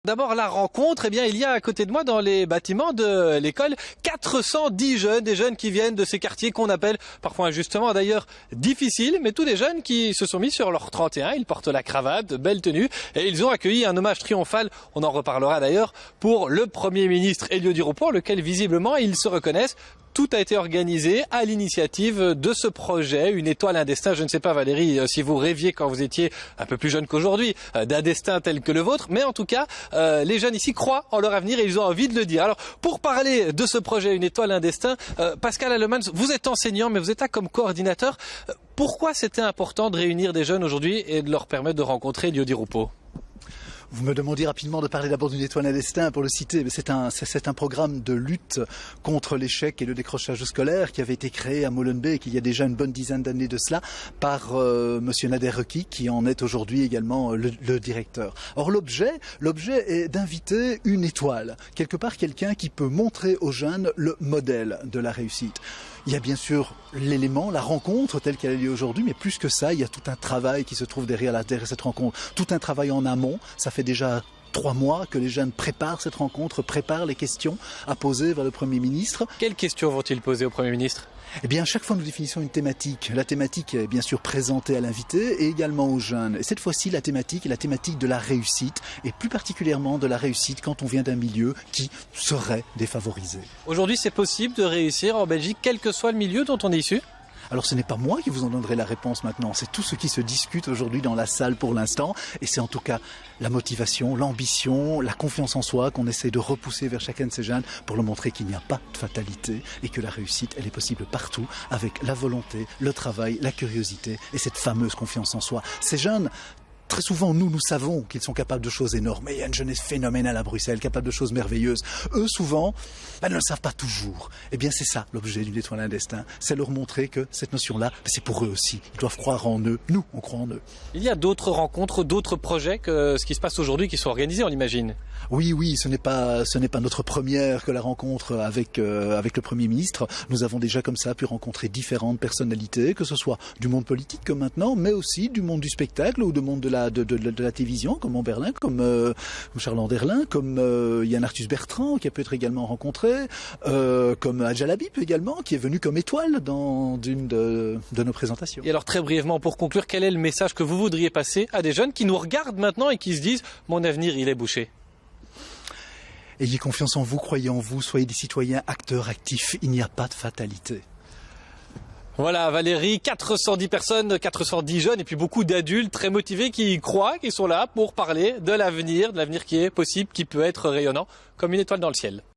D'abord la rencontre, eh bien il y a à côté de moi dans les bâtiments de l'école 410 jeunes, des jeunes qui viennent de ces quartiers qu'on appelle parfois injustement d'ailleurs difficiles, mais tous des jeunes qui se sont mis sur leur 31, ils portent la cravate, de belles tenues et ils ont accueilli un hommage triomphal, on en reparlera d'ailleurs, pour le Premier ministre Elio Di Rupo, lequel visiblement ils se reconnaissent. Tout a été organisé à l'initiative de ce projet, une étoile, un destin. Je ne sais pas Valérie si vous rêviez quand vous étiez un peu plus jeune qu'aujourd'hui d'un destin tel que le vôtre, mais en tout cas les jeunes ici croient en leur avenir et ils ont envie de le dire. Alors pour parler de ce projet, une étoile, un destin, Pascal Allemans, vous êtes enseignant mais vous êtes là comme coordinateur. Pourquoi c'était important de réunir des jeunes aujourd'hui et de leur permettre de rencontrer Elio Di Rupo ? Vous me demandiez rapidement de parler d'abord d'une étoile, un destin pour le citer, mais c'est un programme de lutte contre l'échec et le décrochage scolaire qui avait été créé à Molenbeek il y a déjà une bonne dizaine d'années de cela par monsieur Nader Reki qui en est aujourd'hui également le directeur. Or l'objet est d'inviter une étoile, quelque part quelqu'un qui peut montrer aux jeunes le modèle de la réussite. Il y a bien sûr l'élément, la rencontre telle qu'elle a lieu aujourd'hui, mais plus que ça, il y a tout un travail qui se trouve derrière cette rencontre, tout un travail en amont. Ça fait déjà 3 mois que les jeunes préparent cette rencontre, préparent les questions à poser vers le Premier ministre. Quelles questions vont-ils poser au Premier ministre ? Eh bien, à chaque fois, nous définissons une thématique. La thématique est bien sûr présentée à l'invité et également aux jeunes. Et cette fois-ci, la thématique est la thématique de la réussite, et plus particulièrement de la réussite quand on vient d'un milieu qui serait défavorisé. Aujourd'hui, c'est possible de réussir en Belgique, quel que soit le milieu dont on est issu ? Alors ce n'est pas moi qui vous en donnerai la réponse maintenant, c'est tout ce qui se discute aujourd'hui dans la salle pour l'instant, et c'est en tout cas la motivation, l'ambition, la confiance en soi qu'on essaie de repousser vers chacun de ces jeunes pour leur montrer qu'il n'y a pas de fatalité et que la réussite, elle est possible partout avec la volonté, le travail, la curiosité et cette fameuse confiance en soi. Ces jeunes, très souvent, nous savons qu'ils sont capables de choses énormes. Et il y a une jeunesse phénoménale à Bruxelles, capable de choses merveilleuses. Eux, souvent, ne le savent pas toujours. Eh bien, c'est ça l'objet d'une étoile, un destin. C'est leur montrer que cette notion-là, c'est pour eux aussi. Ils doivent croire en eux. Nous, on croit en eux. Il y a d'autres rencontres, d'autres projets que ce qui se passe aujourd'hui qui sont organisés, on imagine. Oui, ce n'est pas notre première que la rencontre avec le Premier ministre. Nous avons déjà comme ça pu rencontrer différentes personnalités, que ce soit du monde politique comme maintenant, mais aussi du monde du spectacle ou du monde de la télévision, comme Berlin, comme Charles Anderlin, comme Yann Arthus Bertrand, qui a pu être également rencontré, comme Adjal Habib également, qui est venu comme étoile dans une de nos présentations. Et alors très brièvement, pour conclure, quel est le message que vous voudriez passer à des jeunes qui nous regardent maintenant et qui se disent « mon avenir, il est bouché ». Ayez confiance en vous, croyez en vous, soyez des citoyens acteurs actifs, il n'y a pas de fatalité. Voilà Valérie, 410 personnes, 410 jeunes et puis beaucoup d'adultes très motivés qui y croient, qui sont là pour parler de l'avenir qui est possible, qui peut être rayonnant comme une étoile dans le ciel.